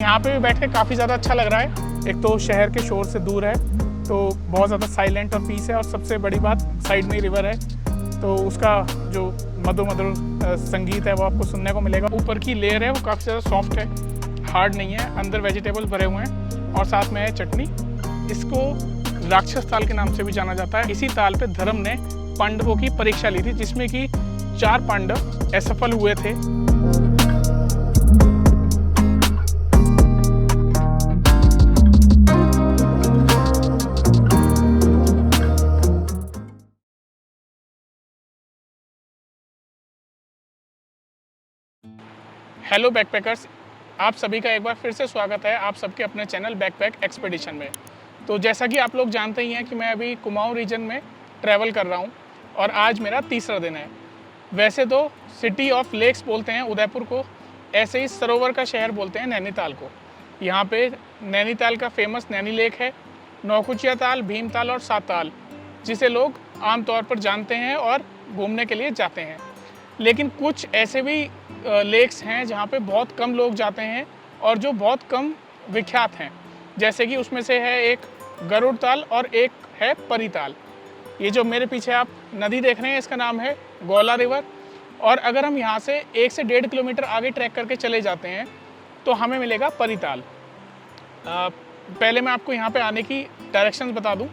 यहाँ पे भी बैठ के काफ़ी ज़्यादा अच्छा लग रहा है। एक तो शहर के शोर से दूर है, तो बहुत ज़्यादा साइलेंट और पीस है, और सबसे बड़ी बात साइड में ही रिवर है, तो उसका जो मधुर संगीत है वो आपको सुनने को मिलेगा। ऊपर की लेयर है वो काफ़ी ज़्यादा सॉफ्ट है, हार्ड नहीं है, अंदर वेजिटेबल्स भरे हुए हैं और साथ में है चटनी। इसको राक्षस ताल के नाम से भी जाना जाता है। इसी ताल पे धर्म ने पांडवों की परीक्षा ली थी, जिसमें कि 4 पांडव असफल हुए थे। हेलो बैकपैकर्स, आप सभी का एक बार फिर से स्वागत है आप सबके अपने चैनल बैकपैक एक्सपीडिशन में। तो जैसा कि आप लोग जानते ही हैं कि मैं अभी कुमाऊं रीजन में ट्रैवल कर रहा हूं और आज मेरा तीसरा दिन है। वैसे तो सिटी ऑफ लेक्स बोलते हैं उदयपुर को, ऐसे ही सरोवर का शहर बोलते हैं नैनीताल को। यहाँ पे नैनीताल का फेमस नैनी लेक है, नौकुचिया ताल, भीमताल और साताल, जिसे लोग आमतौर पर जानते हैं और घूमने के लिए जाते हैं। लेकिन कुछ ऐसे भी लेक्स हैं जहाँ पे बहुत कम लोग जाते हैं और जो बहुत कम विख्यात हैं, जैसे कि उसमें से है एक गरुड़ ताल और एक है परी ताल। ये जो मेरे पीछे आप नदी देख रहे हैं इसका नाम है गौला रिवर, और अगर हम यहाँ से 1 से 1.5 किलोमीटर आगे ट्रैक करके चले जाते हैं तो हमें मिलेगा परी ताल। पहले मैं आपको यहाँ पे आने की डायरेक्शंस बता दूँ।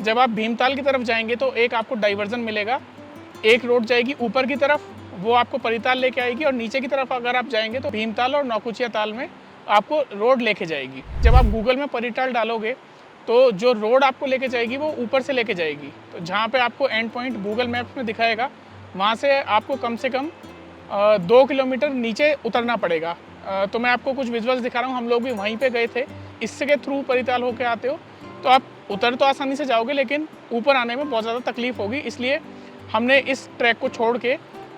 जब आप भीमताल की तरफ जाएंगे तो एक आपको डाइवर्जन मिलेगा, एक रोड जाएगी ऊपर की तरफ, वो आपको परिताल लेके आएगी, और नीचे की तरफ अगर आप जाएंगे तो भीमताल और नौकुचिया ताल में आपको रोड लेके जाएगी। जब आप गूगल में परिताल डालोगे तो जो रोड आपको लेके जाएगी वो ऊपर से लेके जाएगी, तो जहाँ पे आपको एंड पॉइंट गूगल मैप्स में दिखाएगा वहाँ से आपको कम से कम 2 किलोमीटर नीचे उतरना पड़ेगा। तो मैं आपको कुछ विजुअल्स दिखा रहा हूँ, हम लोग भी वहीं पर गए थे। इससे के थ्रू परिताल होके आते हो तो आप उतर तो आसानी से जाओगे, लेकिन ऊपर आने में बहुत ज़्यादा तकलीफ होगी, इसलिए हमने इस ट्रैक को छोड़ के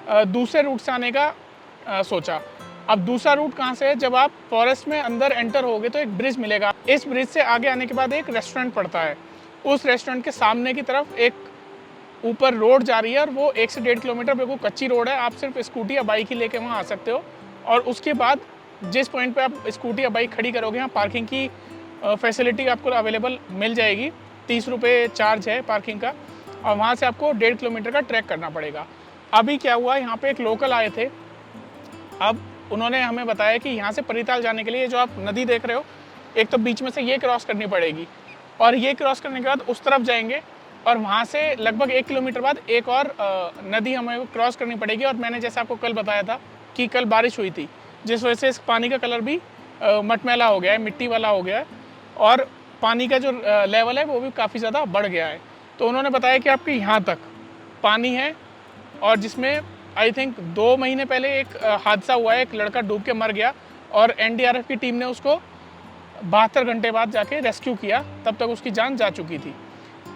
दूसरे रूट से आने का सोचा। अब दूसरा रूट कहाँ से है? जब आप फॉरेस्ट में अंदर एंटर होगे तो एक ब्रिज मिलेगा। इस ब्रिज से आगे आने के बाद एक रेस्टोरेंट पड़ता है, उस रेस्टोरेंट के सामने की तरफ एक ऊपर रोड जा रही है, और वो 1 से 1.5 किलोमीटर बिल्कुल कच्ची रोड है। आप सिर्फ स्कूटी या बाइक ही लेके वहाँ आ सकते हो, और उसके बाद जिस पॉइंट पे आप स्कूटी या बाइक खड़ी करोगे यहाँ पार्किंग की फैसिलिटी आपको अवेलेबल मिल जाएगी। 30 रुपये चार्ज है पार्किंग का, और वहाँ से आपको 1.5 किलोमीटर का ट्रैक करना पड़ेगा। अभी क्या हुआ, यहाँ पे एक लोकल आए थे, अब उन्होंने हमें बताया कि यहाँ से परिताल जाने के लिए जो आप नदी देख रहे हो, एक तो बीच में से ये क्रॉस करनी पड़ेगी, और ये क्रॉस करने के बाद उस तरफ जाएंगे, और वहाँ से लगभग 1 किलोमीटर बाद एक और नदी हमें क्रॉस करनी पड़ेगी। और मैंने जैसे आपको कल बताया था कि कल बारिश हुई थी, जिस वजह से इस पानी का कलर भी मटमैला हो गया है, मिट्टी वाला हो गया है, और पानी का जो लेवल है वो भी काफ़ी ज़्यादा बढ़ गया है। तो उन्होंने बताया कि आपके यहाँ तक पानी है, और जिसमें आई थिंक 2 महीने पहले एक हादसा हुआ है, एक लड़का डूब के मर गया, और एनडीआरएफ की टीम ने उसको 72 घंटे बाद जाके रेस्क्यू किया, तब तक उसकी जान जा चुकी थी।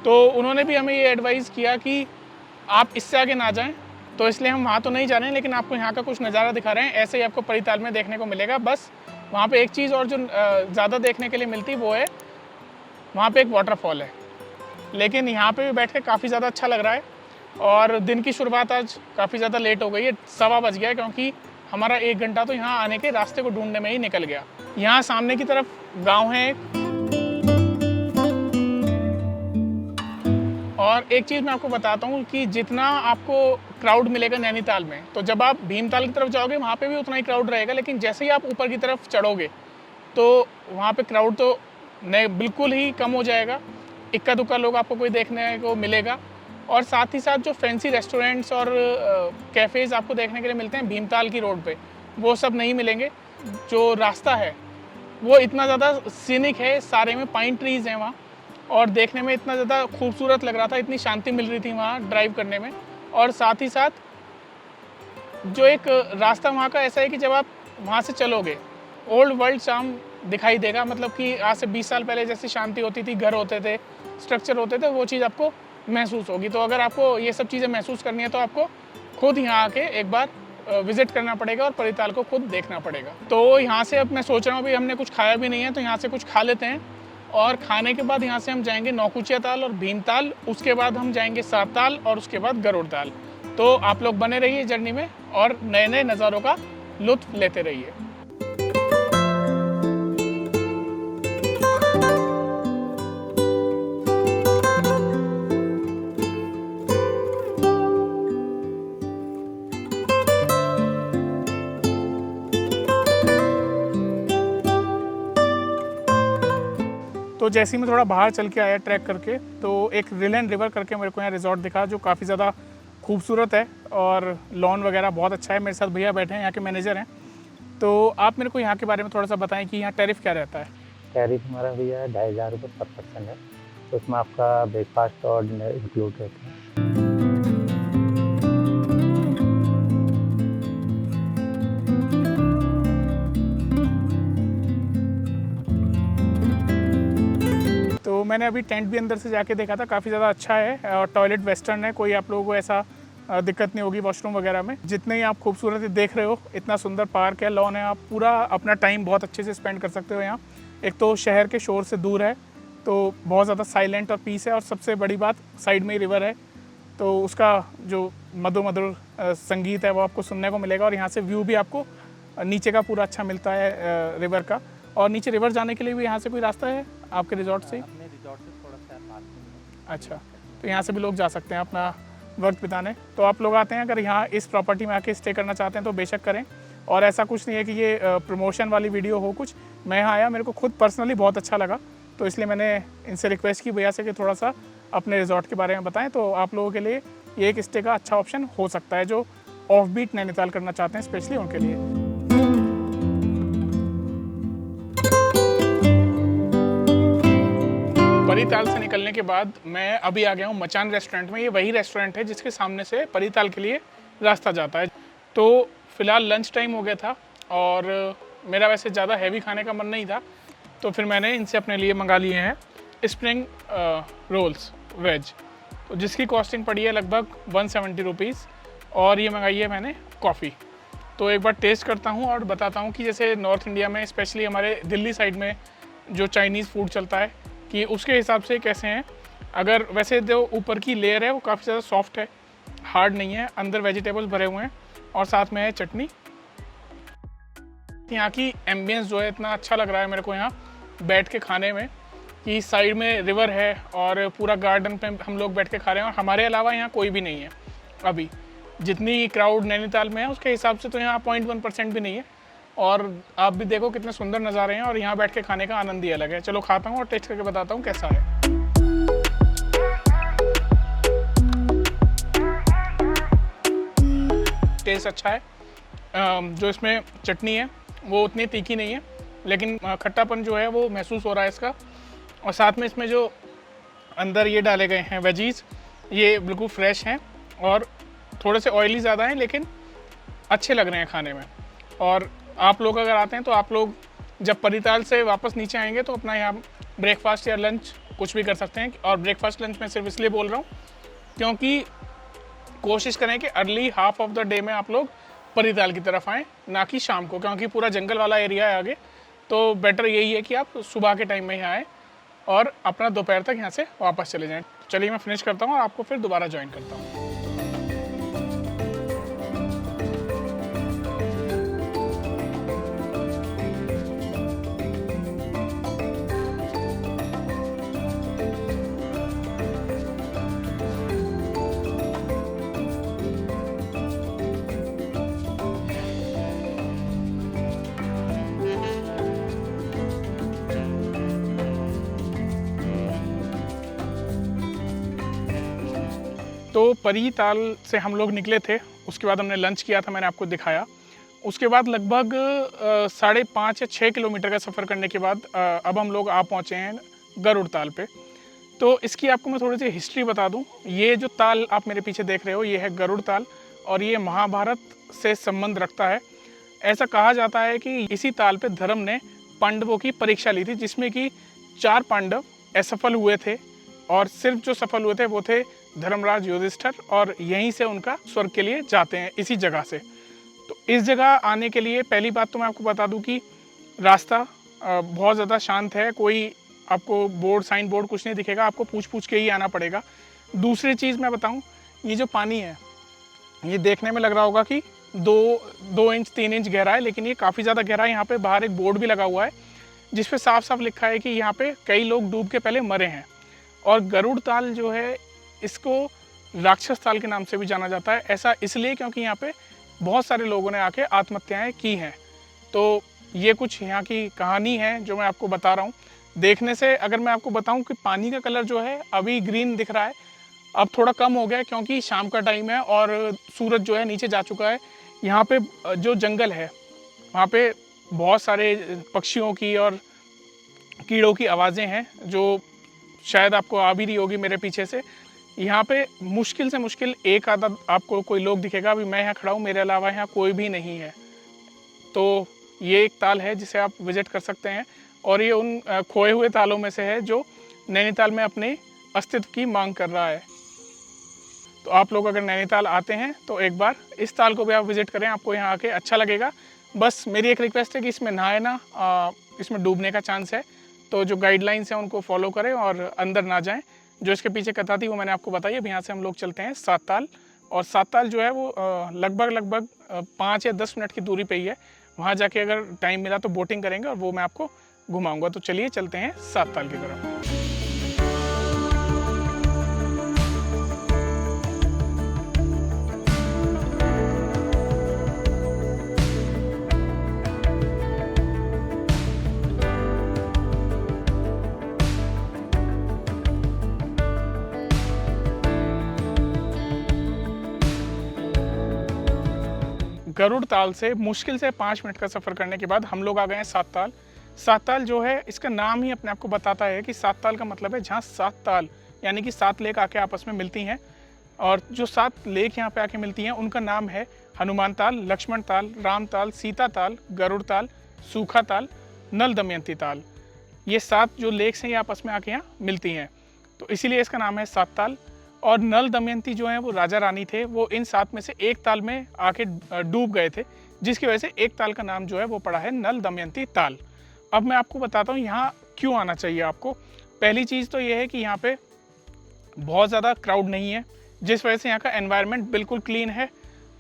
तो उन्होंने भी हमें ये एडवाइस किया कि आप इससे आगे ना जाएं, तो इसलिए हम वहाँ तो नहीं जा रहे हैं, लेकिन आपको यहाँ का कुछ नज़ारा दिखा रहे हैं। ऐसे ही आपको परिताल में देखने को मिलेगा। बस वहाँ पे एक चीज़ और जो ज़्यादा देखने के लिए मिलती वो है, वहाँ पे एक वाटरफॉल है, लेकिन यहाँ पे भी बैठ के काफ़ी ज़्यादा अच्छा लग रहा है। और दिन की शुरुआत आज काफ़ी ज़्यादा लेट हो गई है, 1:15 बज गया, क्योंकि हमारा 1 घंटा तो यहाँ आने के रास्ते को ढूंढने में ही निकल गया। यहाँ सामने की तरफ गांव है एक, और एक चीज़ मैं आपको बताता हूँ कि जितना आपको क्राउड मिलेगा नैनीताल में, तो जब आप भीमताल की तरफ जाओगे वहाँ पे भी उतना ही क्राउड रहेगा, लेकिन जैसे ही आप ऊपर की तरफ चढ़ोगे तो वहाँ पे क्राउड तो बिल्कुल ही कम हो जाएगा। इक्का दुक्का लोग आपको कोई देखने को मिलेगा, और साथ ही साथ जो फैंसी रेस्टोरेंट्स और कैफ़ेज़ आपको देखने के लिए मिलते हैं भीमताल की रोड पे, वो सब नहीं मिलेंगे। जो रास्ता है वो इतना ज़्यादा सीनिक है, सारे में पाइन ट्रीज़ हैं वहाँ, और देखने में इतना ज़्यादा खूबसूरत लग रहा था, इतनी शांति मिल रही थी वहाँ ड्राइव करने में। और साथ ही साथ जो एक रास्ता वहाँ का ऐसा है कि जब आप वहाँ से चलोगे ओल्ड वर्ल्ड चार्म दिखाई देगा, मतलब कि आज से 20 साल पहले जैसी शांति होती थी, घर होते थे, स्ट्रक्चर होते थे, वो चीज़ आपको महसूस होगी। तो अगर आपको ये सब चीज़ें महसूस करनी है तो आपको खुद यहाँ आके एक बार विज़िट करना पड़ेगा और परिताल को खुद देखना पड़ेगा। तो यहाँ से अब मैं सोच रहा हूँ, अभी हमने कुछ खाया भी नहीं है, तो यहाँ से कुछ खा लेते हैं, और खाने के बाद यहाँ से हम जाएंगे नौकुचिया ताल और भीमताल, उसके बाद हम जाएंगे साताल, और उसके बाद गरुड़ ताल। तो आप लोग बने रहिए जर्नी में और नए नए नज़ारों का लुत्फ़ लेते रहिए। तो जैसे ही मैं थोड़ा बाहर चल के आया ट्रैक करके, तो एक रिलेन रिवर करके मेरे को यहाँ रिजॉर्ट दिखा जो काफ़ी ज़्यादा खूबसूरत है और लॉन वगैरह बहुत अच्छा है। मेरे साथ भैया बैठे हैं, यहाँ के मैनेजर हैं। तो आप मेरे को यहाँ के बारे में थोड़ा सा बताएं कि यहाँ टैरिफ क्या रहता है। टैरिफ हमारा भैया 2,500 रुपये पर पर्सन है। तो उसमें आपका ब्रेकफास्ट और डिनर इंक्लूड रहते हैं। तो मैंने अभी टेंट भी अंदर से जाके देखा था, काफ़ी ज़्यादा अच्छा है और टॉयलेट वेस्टर्न है, कोई आप लोगों को ऐसा दिक्कत नहीं होगी वॉशरूम वगैरह में। जितने ही आप खूबसूरती देख रहे हो, इतना सुंदर पार्क है, लॉन है, आप पूरा अपना टाइम बहुत अच्छे से स्पेंड कर सकते हो यहाँ। एक तो शहर के शोर से दूर है, तो बहुत ज़्यादा साइलेंट और पीस है, और सबसे बड़ी बात साइड में ही रिवर है, तो उसका जो मधुर मधुर संगीत है वो आपको सुनने को मिलेगा। और यहाँ से व्यू भी आपको नीचे का पूरा अच्छा मिलता है रिवर का। और नीचे रिवर जाने के लिए भी यहाँ से कोई रास्ता है आपके रिजॉर्ट से? अपने रिजॉर्ट से थोड़ा सा पास में है। अच्छा, तो यहाँ से भी लोग जा सकते हैं अपना वक्त बिताने। तो आप लोग आते हैं, अगर यहाँ इस प्रॉपर्टी में आके स्टे करना चाहते हैं तो बेशक करें। और ऐसा कुछ नहीं है कि ये प्रमोशन वाली वीडियो हो कुछ। मैं यहाँ आया, मेरे को खुद पर्सनली बहुत अच्छा लगा, तो इसलिए मैंने इनसे रिक्वेस्ट की भैया से कि थोड़ा सा अपने रिजॉर्ट के बारे में बताएं। तो आप लोगों के लिए ये एक स्टे का अच्छा ऑप्शन हो सकता है जो ऑफ बीट नैनीताल करना चाहते हैं, स्पेशली उनके लिए। परीताल से निकलने के बाद मैं अभी आ गया हूँ मचान रेस्टोरेंट में। ये वही रेस्टोरेंट है जिसके सामने से परीताल के लिए रास्ता जाता है। तो फ़िलहाल लंच टाइम हो गया था और मेरा वैसे ज़्यादा हैवी खाने का मन नहीं था, तो फिर मैंने इनसे अपने लिए मंगा लिए हैं स्प्रिंग रोल्स वेज, तो जिसकी कॉस्टिंग पड़ी है लगभग 170 रुपीज़। और ये मंगाई है मैंने कॉफ़ी। तो एक बार टेस्ट करता हूँ और बताता हूँ कि जैसे नॉर्थ इंडिया में, स्पेशली हमारे दिल्ली साइड में जो चाइनीज़ फूड चलता है, कि उसके हिसाब से कैसे हैं। अगर वैसे जो ऊपर की लेयर है वो काफ़ी ज़्यादा सॉफ्ट है, हार्ड नहीं है, अंदर वेजिटेबल्स भरे हुए हैं और साथ में है चटनी। यहाँ की एम्बियंस जो है इतना अच्छा लग रहा है मेरे को यहाँ बैठ के खाने में, कि साइड में रिवर है और पूरा गार्डन पे हम लोग बैठ के खा रहे हैं, और हमारे अलावा यहाँ कोई भी नहीं है। अभी जितनी क्राउड नैनीताल में है उसके हिसाब से तो यहाँ 0.1% भी नहीं है। और आप भी देखो कितने सुंदर नज़ारे हैं, और यहाँ बैठ के खाने का आनंद ही अलग है। चलो खाता हूँ और टेस्ट करके बताता हूँ कैसा है। टेस्ट अच्छा है। जो इसमें चटनी है वो उतनी तीखी नहीं है, लेकिन खट्टापन जो है वो महसूस हो रहा है इसका। और साथ में इसमें जो अंदर ये डाले गए हैं वेजीज, ये बिल्कुल फ्रेश हैं और थोड़े से ऑयली ज़्यादा हैं, लेकिन अच्छे लग रहे हैं खाने में। और आप लोग अगर आते हैं तो आप लोग जब परीताल से वापस नीचे आएंगे तो अपना यहाँ ब्रेकफास्ट या लंच कुछ भी कर सकते हैं। और ब्रेकफास्ट लंच मैं सिर्फ इसलिए बोल रहा हूँ क्योंकि कोशिश करें कि early half of the day में आप लोग परीताल की तरफ आएँ, ना कि शाम को, क्योंकि पूरा जंगल वाला एरिया है आगे। तो बेटर यही है कि आप सुबह के टाइम में ही आएँ और अपना दोपहर तक यहाँ से वापस चले जाएँ। चलिए मैं फिनिश करता हूँ और आपको फिर दोबारा ज्वाइन करता हूँ। तो परीताल से हम लोग निकले थे, उसके बाद हमने लंच किया था, मैंने आपको दिखाया। उसके बाद लगभग 5.5 या 6 किलोमीटर का सफ़र करने के बाद अब हम लोग आ पहुँचे हैं गरुड़ ताल पे। तो इसकी आपको मैं थोड़ी सी हिस्ट्री बता दूं। ये जो ताल आप मेरे पीछे देख रहे हो, ये है गरुड़ ताल और ये महाभारत से संबंध रखता है। ऐसा कहा जाता है कि इसी ताल पे धर्म ने पांडवों की परीक्षा ली थी, जिसमें कि 4 पांडव असफल हुए थे और सिर्फ जो सफल हुए थे वो थे धर्मराज युधिष्ठिर, और यहीं से उनका स्वर्ग के लिए जाते हैं, इसी जगह से। तो इस जगह आने के लिए पहली बात तो मैं आपको बता दूं कि रास्ता बहुत ज़्यादा शांत है, कोई आपको बोर्ड, साइन बोर्ड कुछ नहीं दिखेगा, आपको पूछ के ही आना पड़ेगा। दूसरी चीज़ मैं बताऊं, ये जो पानी है ये देखने में लग रहा होगा कि 2 इंच 3 इंच गहरा है, लेकिन ये काफ़ी ज़्यादा गहरा है। यहाँ पे बाहर एक बोर्ड भी लगा हुआ है जिस पे साफ साफ लिखा है कि यहाँ पे कई लोग डूब के पहले मरे हैं। और गरुड़ ताल जो है इसको राक्षस ताल के नाम से भी जाना जाता है। ऐसा इसलिए क्योंकि यहाँ पे बहुत सारे लोगों ने आके आत्महत्याएं की हैं। तो ये कुछ यहाँ की कहानी है जो मैं आपको बता रहा हूँ। देखने से अगर मैं आपको बताऊं कि पानी का कलर जो है अभी ग्रीन दिख रहा है, अब थोड़ा कम हो गया है क्योंकि शाम का टाइम है और सूरज जो है नीचे जा चुका है। यहाँ पे जो जंगल है वहाँ पे बहुत सारे पक्षियों की और कीड़ों की आवाज़ें हैं जो शायद आपको आ भी रही होगी मेरे पीछे से। यहाँ पे मुश्किल से मुश्किल एक आधा आपको कोई लोग दिखेगा, अभी मैं यहाँ खड़ा हूँ, मेरे अलावा यहाँ कोई भी नहीं है। तो ये एक ताल है जिसे आप विज़िट कर सकते हैं और ये उन खोए हुए तालों में से है जो नैनीताल में अपने अस्तित्व की मांग कर रहा है। तो आप लोग अगर नैनीताल आते हैं तो एक बार इस ताल को भी आप विज़िट करें, आपको यहाँ आके अच्छा लगेगा। बस मेरी एक रिक्वेस्ट है कि इसमें नहाए ना, इसमें डूबने का चांस है, तो जो गाइडलाइंस हैं उनको फॉलो करें और अंदर ना जाएं। जो इसके पीछे कथा थी वो मैंने आपको बताई। अब यहाँ से हम लोग चलते हैं सात ताल, और सात ताल जो है वो लगभग 5 या 10 मिनट की दूरी पे ही है। वहाँ जाके अगर टाइम मिला तो बोटिंग करेंगे और वो मैं आपको घुमाऊँगा। तो चलिए चलते हैं सात ताल की तरफ। गरुड़ ताल से मुश्किल से 5 मिनट का सफ़र करने के बाद हम लोग आ गए हैं सात ताल। सात ताल जो है इसका नाम ही अपने आप को बताता है कि सात ताल का मतलब है जहाँ सात ताल यानी कि 7 लेक आके आपस में मिलती हैं। और जो 7 लेक यहाँ पे आके मिलती हैं उनका नाम है हनुमान ताल, लक्ष्मण ताल, राम ताल, सीता ताल, गरुड़ ताल, सूखा ताल, नल दमयंती ताल। ये 7 जो लेक्स हैं ये आपस में आके यहाँ मिलती हैं, तो इसीलिए इसका नाम है सात ताल। और नल दमयंती जो है वो राजा रानी थे, वो इन 7 में से एक ताल में आके डूब गए थे, जिसकी वजह से एक ताल का नाम जो है वो पड़ा है नल दमयंती ताल। अब मैं आपको बताता हूँ यहाँ क्यों आना चाहिए आपको। पहली चीज़ तो ये है कि यहाँ पे बहुत ज़्यादा क्राउड नहीं है, जिस वजह से यहाँ का एनवायरनमेंट बिल्कुल क्लीन है।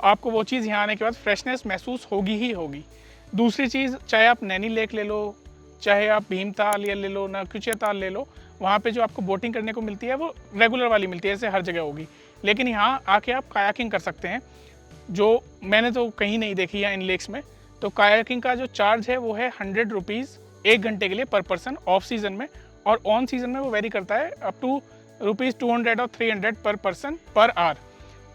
आपको वो चीज़ यहाँ आने के बाद फ्रेशनेस महसूस होगी ही होगी। दूसरी चीज़, चाहे आप नैनी लेक ले लो, चाहे आप भीमताल या ले लो, नकुचे ताल ले लो, वहाँ पे जो आपको बोटिंग करने को मिलती है वो रेगुलर वाली मिलती है, ऐसे हर जगह होगी। लेकिन यहाँ आके आप कायाकिंग कर सकते हैं, जो मैंने तो कहीं नहीं देखी है इन लेक्स में। तो कायाकिंग का जो चार्ज है वो है 100 रुपीज़ 1 घंटे के लिए पर पर्सन ऑफ सीज़न में, और ऑन सीज़न में वो वेरी करता है अप टू ₹200 और 300 पर पर्सन पर आवर।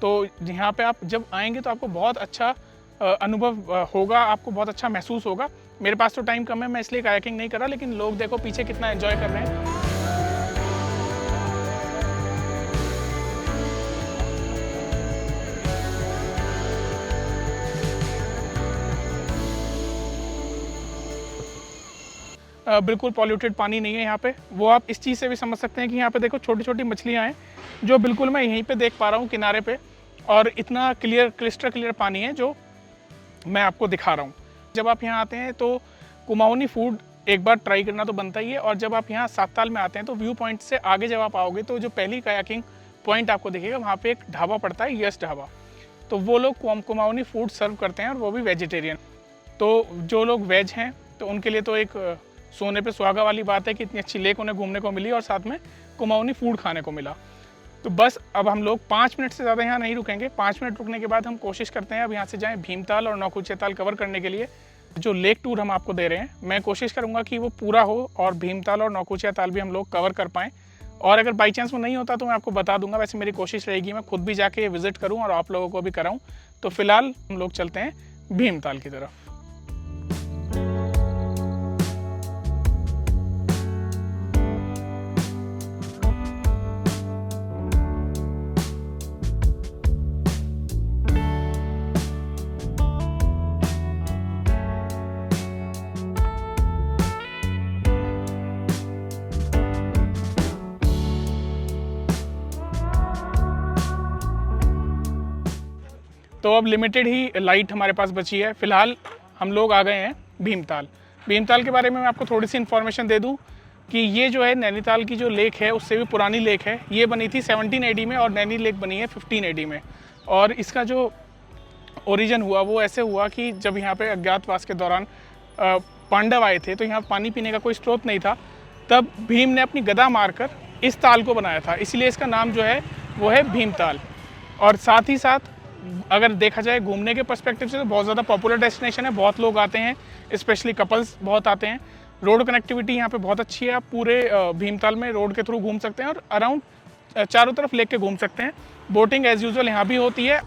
तो यहाँ पे आप जब आएंगे तो आपको बहुत अच्छा अनुभव होगा, आपको बहुत अच्छा महसूस होगा। मेरे पास तो टाइम कम है, मैं इसलिए कायाकिंग नहीं कर रहा, लेकिन लोग देखो पीछे कितना एंजॉय कर रहे हैं। बिल्कुल पॉल्यूटेड पानी नहीं है यहाँ पे। वो आप इस चीज़ से भी समझ सकते हैं कि यहाँ पे देखो छोटी छोटी मछलियाँ हैं, जो बिल्कुल मैं यहीं पे देख पा रहा हूँ किनारे पे, और इतना क्लियर क्रिस्टल क्लियर पानी है जो मैं आपको दिखा रहा हूँ। जब आप यहाँ आते हैं तो कुमाऊनी फूड एक बार ट्राई करना तो बनता ही है। और जब आप यहाँ सात ताल में आते हैं तो व्यू पॉइंट से आगे जब आप आओगे तो जो पहली कायाकिंग पॉइंट आपको दिखेगा वहाँ पे एक ढाबा पड़ता है, यस ढाबा। तो वो लोग कुमाऊनी फूड सर्व करते हैं और वो भी वेजिटेरियन। तो जो लोग वेज हैं तो उनके लिए तो एक सोने पे सुहागा वाली बात है कि इतनी अच्छी लेक उन्हें घूमने को मिली और साथ में कुमाऊनी फूड खाने को मिला। तो बस अब हम लोग 5 मिनट से ज़्यादा यहाँ नहीं रुकेंगे। 5 मिनट रुकने के बाद हम कोशिश करते हैं अब यहाँ से जाएं भीमताल और नौकुचिया ताल कवर करने के लिए। जो लेक टूर हम आपको दे रहे हैं, मैं कोशिश करूँगा कि वो पूरा हो और भीमताल और नौकुचिया ताल भी हम लोग कवर कर पाएँ। और अगर बाई चांस वो नहीं होता तो मैं आपको बता दूंगा। वैसे मेरी कोशिश रहेगी मैं खुद भी जाके विजिट करूँ और आप लोगों को भी कराऊँ। तो फिलहाल हम लोग चलते हैं भीमताल की तरफ। तो अब लिमिटेड ही लाइट हमारे पास बची है। फिलहाल हम लोग आ गए हैं भीमताल। भीमताल के बारे में मैं आपको थोड़ी सी इन्फॉर्मेशन दे दूं कि ये जो है नैनीताल की जो लेक है उससे भी पुरानी लेक है। ये बनी थी 17 AD में और नैनी लेक बनी है 15 AD में। और इसका जो ओरिजिन हुआ वो ऐसे हुआ कि जब यहाँ पे अज्ञातवास के दौरान पांडव आए थे तो यहाँ पानी पीने का कोई स्रोत नहीं था, तब भीम ने अपनी गदा मारकर इस ताल को बनाया था, इसलिए इसका नाम जो है वो है भीमताल। और साथ ही साथ अगर देखा जाए घूमने के पर्सपेक्टिव से तो बहुत ज़्यादा पॉपुलर डेस्टिनेशन है, बहुत लोग आते हैं, स्पेशली कपल्स बहुत आते हैं। रोड कनेक्टिविटी यहाँ पे बहुत अच्छी है। आप पूरे भीमताल में रोड के थ्रू घूम सकते हैं और अराउंड चारों तरफ लेक के घूम सकते हैं। बोटिंग एज यूजुअल यहाँ भी होती है।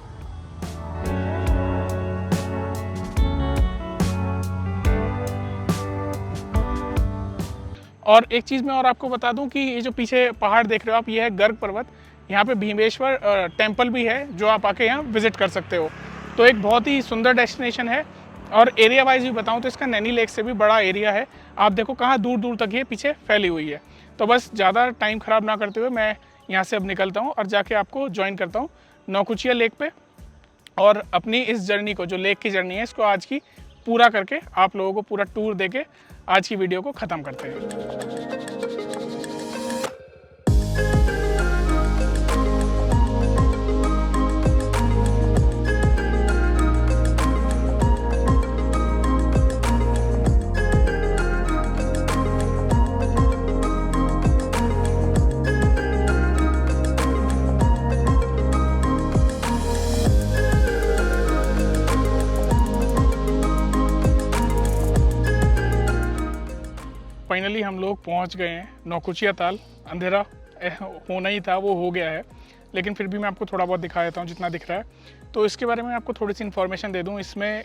और एक चीज़ मैं और आपको बता दूं कि ये जो पीछे पहाड़ देख रहे हो आप, ये है गर्ग पर्वत। यहाँ पे भीमेश्वर टेम्पल भी है जो आप आके यहाँ विजिट कर सकते हो। तो एक बहुत ही सुंदर डेस्टिनेशन है। और एरिया वाइज भी बताऊं तो इसका नैनी लेक से भी बड़ा एरिया है। आप देखो कहाँ दूर दूर तक ये पीछे फैली हुई है। तो बस ज़्यादा टाइम ख़राब ना करते हुए मैं यहाँ से अब निकलता हूँ और जाके आपको ज्वाइन करता हूँ नौकुचिया लेक पे। और अपनी इस जर्नी को, जो लेक की जर्नी है, इसको आज की पूरा करके आप लोगों को पूरा टूर देके आज की वीडियो को ख़त्म करते हैं। फाइनली हम लोग पहुंच गए हैं नौकुचिया ताल। अंधेरा होना ही था, वो हो गया है, लेकिन फिर भी मैं आपको थोड़ा बहुत दिखा देता हूं जितना दिख रहा है। तो इसके बारे में आपको थोड़ी सी इन्फॉर्मेशन दे दूं। इसमें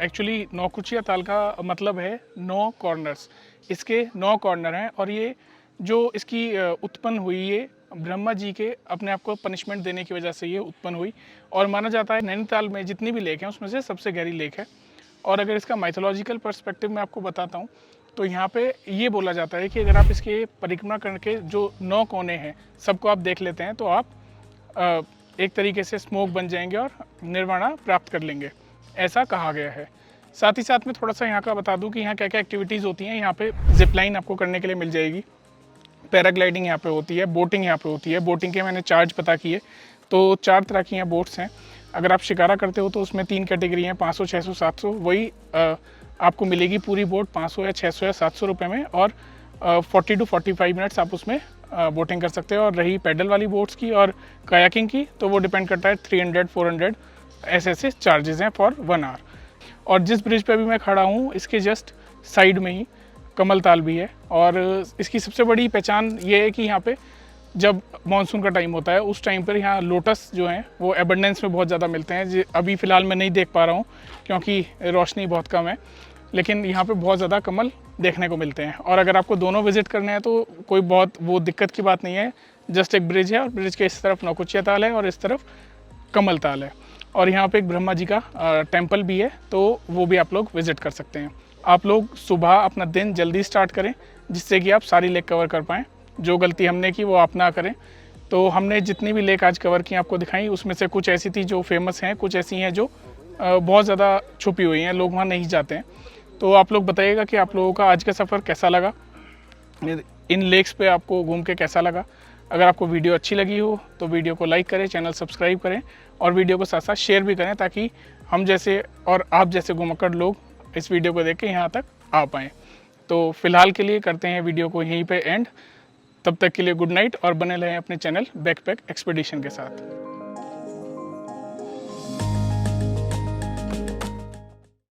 एक्चुअली नौकुचिया ताल का मतलब है 9 कॉर्नर्स। इसके 9 कॉर्नर हैं और ये जो इसकी उत्पन्न हुई, ये ब्रह्मा जी के अपने आप को पनिशमेंट देने की वजह से ये उत्पन्न हुई। और माना जाता है नैनीताल में जितनी भी लेक हैं उसमें से सबसे गहरी लेक है। और अगर इसका माइथोलॉजिकल पर्सपेक्टिव में आपको बताता हूँ तो यहाँ पे ये बोला जाता है कि अगर आप इसके परिक्रमा करके जो 9 कोने हैं सबको आप देख लेते हैं तो आप एक तरीके से स्मोक बन जाएंगे और निर्वाणा प्राप्त कर लेंगे, ऐसा कहा गया है। साथ ही साथ में थोड़ा सा यहाँ का बता दूँ कि यहाँ क्या क्या एक्टिविटीज़ होती हैं। यहाँ पे जिप लाइन आपको करने के लिए मिल जाएगी, पैराग्लाइडिंग यहाँ पे होती है, बोटिंग यहाँ पे होती है। बोटिंग के मैंने चार्ज पता किए तो 4 तरह की यहाँ बोट्स हैं। अगर आप शिकारा करते हो तो उसमें 3 कैटेगरी हैं, 500, 600, 700। वही आपको मिलेगी पूरी बोट 500 या 600 या 700 रुपये में। और 40 to 45 मिनट्स आप उसमें बोटिंग कर सकते हो। और रही पैडल वाली बोट्स की और कायाकिंग की तो वो डिपेंड करता है 300, 400 ऐसे चार्जेस हैं फॉर 1 आवर। और जिस ब्रिज पे अभी मैं खड़ा हूँ इसके जस्ट साइड में ही कमल ताल भी है। और इसकी सबसे बड़ी पहचान ये है कि यहाँ पे जब मानसून का टाइम होता है उस टाइम पर यहाँ लोटस जो हैं वो एबंडेंस में बहुत ज़्यादा मिलते हैं। अभी फ़िलहाल मैं नहीं देख पा रहा हूँ क्योंकि रोशनी बहुत कम है, लेकिन यहाँ पे बहुत ज़्यादा कमल देखने को मिलते हैं। और अगर आपको दोनों विजिट करने हैं तो कोई बहुत वो दिक्कत की बात नहीं है। जस्ट एक ब्रिज है और ब्रिज के इस तरफ नौकुचिया ताल है और इस तरफ कमल ताल है। और यहाँ पे एक ब्रह्मा जी का टेम्पल भी है, तो वो भी आप लोग विजिट कर सकते हैं। आप लोग सुबह अपना दिन जल्दी स्टार्ट करें जिससे कि आप सारी लेक कवर कर पाएँ। जो गलती हमने की वो आप ना करें। तो हमने जितनी भी लेक आज कवर की आपको दिखाई, उसमें से कुछ ऐसी थी जो फेमस हैं, कुछ ऐसी हैं जो बहुत ज़्यादा छुपी हुई हैं, लोग वहाँ नहीं जाते हैं। तो आप लोग बताइएगा कि आप लोगों का आज का सफ़र कैसा लगा, इन लेक्स पे आपको घूम के कैसा लगा। अगर आपको वीडियो अच्छी लगी हो तो वीडियो को लाइक करें, चैनल सब्सक्राइब करें और वीडियो को साथ साथ शेयर भी करें ताकि हम जैसे और आप जैसे घुमक्कड़ लोग इस वीडियो को देख के यहाँ तक आ पाएँ। तो फिलहाल के लिए करते हैं वीडियो को यहीं पे एंड। तब तक के लिए गुड नाइट और बने रहें अपने चैनल बैकपैक एक्सपीडिशन के साथ।